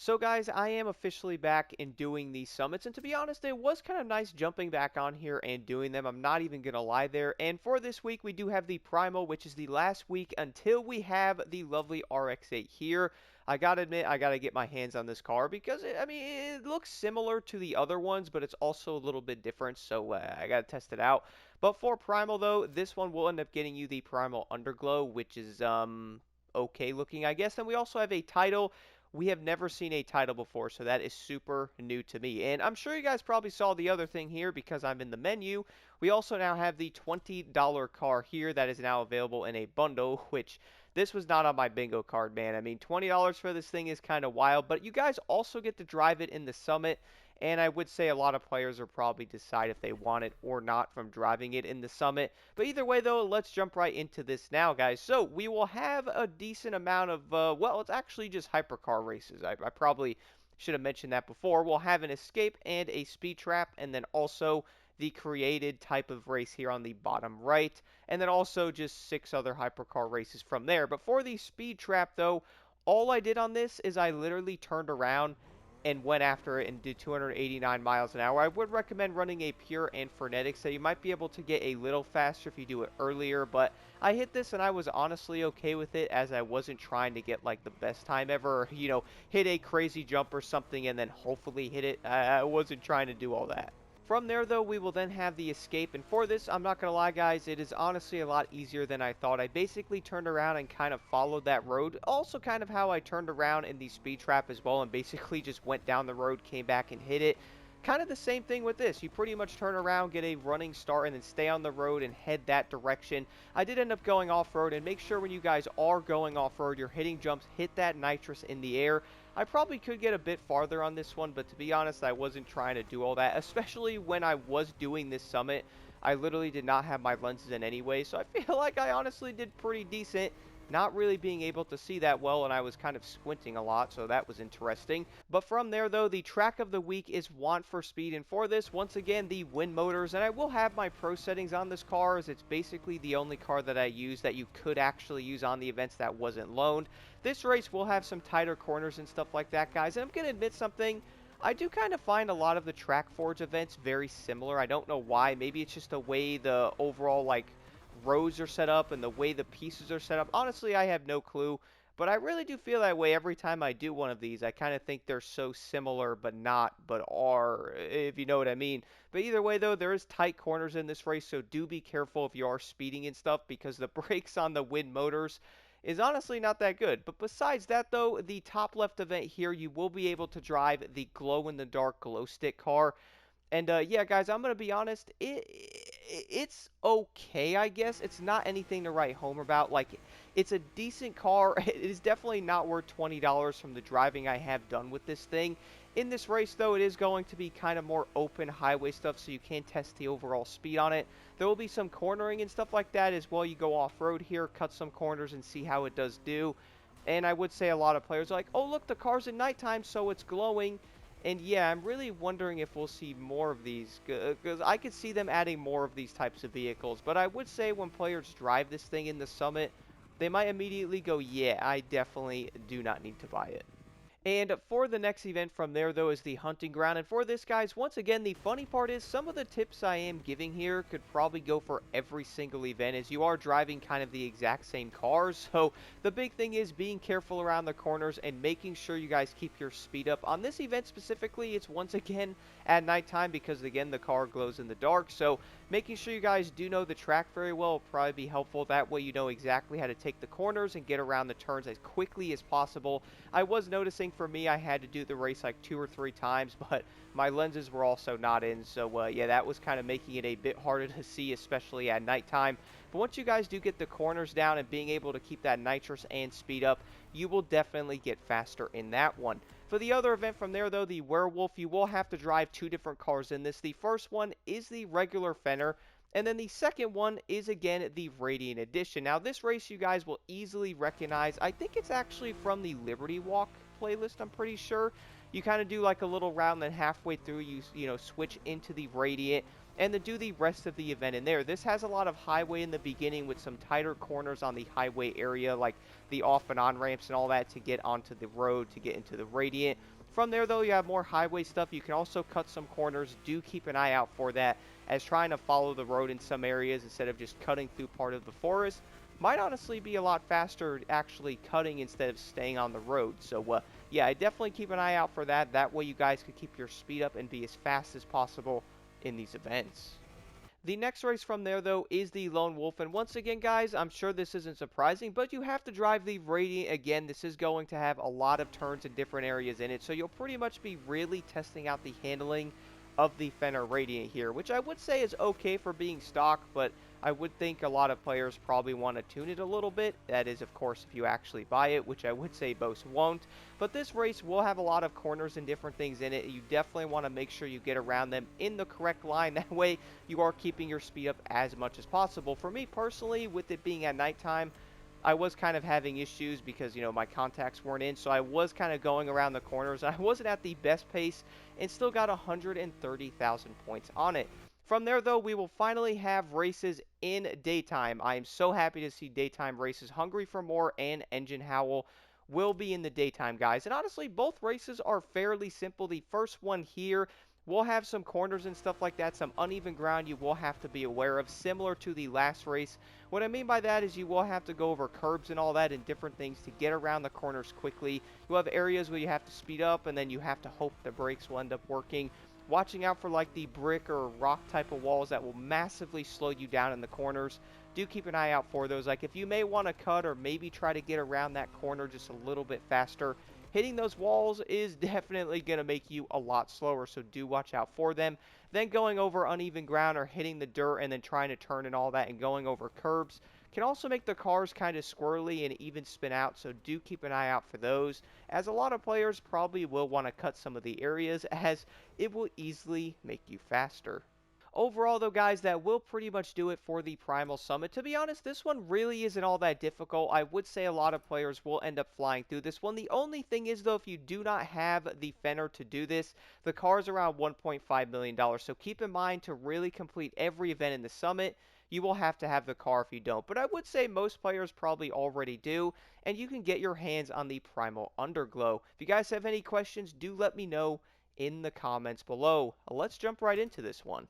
So guys, I am officially back in doing these summits, and to be honest, it was kind of nice jumping back on here and doing them. I'm not even gonna lie there. And for this week, we do have the Primal, which is the last week until we have the lovely RX-8 here. I gotta admit, I gotta get my hands on this car because I mean, it looks similar to the other ones, but it's also a little bit different, so I gotta test it out. But for Primal though, this one will end up getting you the Primal Underglow, which is okay looking, I guess. And we also have a title. We have never seen a title before, so that is super new to me. And I'm sure you guys probably saw the other thing here because I'm in the menu. We also now have the $20 car here that is now available in a bundle, which this was not on my bingo card, man. I mean, $20 for this thing is kind of wild, but you guys also get to drive it in the Summit. And I would say a lot of players will probably decide if they want it or not from driving it in the Summit. But either way, though, let's jump right into this now, guys. So we will have a decent amount of, well, it's actually just hypercar races. I probably should have mentioned that before. We'll have an escape and a speed trap, and then also the created type of race here on the bottom right, and then also just 6 other hypercar races from there. But for the speed trap, though, all I did on this is I literally turned around and went after it and did 289 miles an hour. I would recommend running a pure and frenetic, so you might be able to get a little faster if you do it earlier, but I hit this and I was honestly okay with it as I wasn't trying to get like the best time ever, or, hit a crazy jump or something and then hopefully hit it. I wasn't trying to do all that. From there, though, we will then have the escape, and for this, I'm not going to lie, guys, it is honestly a lot easier than I thought. I basically turned around and kind of followed that road, also kind of how I turned around in the speed trap as well, and basically just went down the road, came back and hit it. Kind of the same thing with this. You pretty much turn around, get a running start, and then stay on the road and head that direction. I did end up going off-road, and make sure when you guys are going off-road, you're hitting jumps, hit that nitrous in the air. I probably could get a bit farther on this one, but to be honest, I wasn't trying to do all that, especially when I was doing this summit. I literally did not have my lenses in anyway, so I feel like I honestly did pretty decent. Not really being able to see that well, and I was kind of squinting a lot, so that was interesting. But from there, though, the track of the week is Want for Speed, and for this, once again, the Wind Motors, and I will have my pro settings on this car, as it's basically the only car that I use that you could actually use on the events that wasn't loaned. This race will have some tighter corners and stuff like that, guys, and I'm going to admit something. I do kind of find a lot of the Trackforge events very similar. I don't know why. Maybe it's just the way the overall, like, rows are set up and the way the pieces are set up. Honestly, I have no clue, but I really do feel that way every time I do one of these. I kind of think they're so similar, but not, but are, if you know what I mean. But either way, though, there is tight corners in this race, so do be careful if you are speeding and stuff, because the brakes on the Wind Motors is honestly not that good. But besides that, though, the top left event here, you will be able to drive the glow-in-the-dark glow stick car. And yeah, guys, I'm gonna be honest. It's okay, I guess. It's not anything to write home about. Like, it's a decent car. It is definitely not worth $20 from the driving I have done with this thing. In this race, though, it is going to be kind of more open highway stuff, so you can test the overall speed on it. There will be some cornering and stuff like that as well. You go off-road here, cut some corners, and see how it does do. And I would say a lot of players are like, oh, look, the car's at nighttime, so it's glowing. And yeah, I'm really wondering if we'll see more of these, because I could see them adding more of these types of vehicles. But I would say when players drive this thing in the Summit, they might immediately go, yeah, I definitely do not need to buy it. And for the next event from there, though, is the hunting ground. And for this, guys, once again, the funny part is some of the tips I am giving here could probably go for every single event, as you are driving kind of the exact same cars. So the big thing is being careful around the corners and making sure you guys keep your speed up. On this event specifically, it's once again at nighttime because, again, the car glows in the dark. So making sure you guys do know the track very well will probably be helpful. That way you know exactly how to take the corners and get around the turns as quickly as possible. I was noticing for me, I had to do the race like 2 or 3 times, but my lenses were also not in, so yeah, that was kind of making it a bit harder to see, especially at nighttime. But once you guys do get the corners down and being able to keep that nitrous and speed up, you will definitely get faster in that one. For the other event from there, though, the Werewolf, you will have to drive 2 different cars in this. The first one is the regular Fenyr, and then the second one is, again, the Radiant Edition. Now, this race you guys will easily recognize. I think it's actually from the Liberty Walk playlist, I'm pretty sure. You kind of do like a little round, then halfway through you switch into the Radiant. and then do the rest of the event in there. This has a lot of highway in the beginning with some tighter corners on the highway area, like the off and on ramps and all that to get onto the road to get into the Radiant. From there, though, you have more highway stuff. You can also cut some corners. Do keep an eye out for that, as trying to follow the road in some areas instead of just cutting through part of the forest might honestly be a lot faster actually cutting instead of staying on the road. So, yeah, I definitely keep an eye out for that. That way you guys can keep your speed up and be as fast as possible in these events. The next race from there, though, is the Lone Wolf. And once again, guys, I'm sure this isn't surprising, but you have to drive the Radiant again. This is going to have a lot of turns in different areas in it, so you'll pretty much be really testing out the handling of the Fenyr Radiant here, which I would say is okay for being stock, but I would think a lot of players probably want to tune it a little bit. That is, of course, if you actually buy it, which I would say most won't. But this race will have a lot of corners and different things in it. You definitely want to make sure you get around them in the correct line. That way, you are keeping your speed up as much as possible. For me personally, with it being at nighttime, I was kind of having issues because, you know, my contacts weren't in, so I was kind of going around the corners. I wasn't at the best pace and still got 130,000 points on it. From there, though, we will finally have races in daytime. I am so happy to see daytime races. Hungry for More and Engine Howl will be in the daytime, guys. And honestly, both races are fairly simple. The first one here will have some corners and stuff like that, some uneven ground you will have to be aware of, similar to the last race. What I mean by that is you will have to go over curbs and all that and different things to get around the corners quickly. You'll have areas where you have to speed up, and then you have to hope the brakes will end up working. Watching out for like the brick or rock type of walls that will massively slow you down in the corners. Do keep an eye out for those. Like if you may want to cut or maybe try to get around that corner just a little bit faster, hitting those walls is definitely going to make you a lot slower, so do watch out for them. Then going over uneven ground or hitting the dirt and then trying to turn and all that and going over curbs can also make the cars kind of squirrely and even spin out, so do keep an eye out for those, as a lot of players probably will want to cut some of the areas, as it will easily make you faster. Overall, though, guys, that will pretty much do it for the Primal Summit. To be honest, this one really isn't all that difficult. I would say a lot of players will end up flying through this one. The only thing is, though, if you do not have the Fenyr to do this, the car is around $1.5 million. So keep in mind, to really complete every event in the Summit, you will have to have the car if you don't. But I would say most players probably already do, and you can get your hands on the Primal Underglow. If you guys have any questions, do let me know in the comments below. Let's jump right into this one.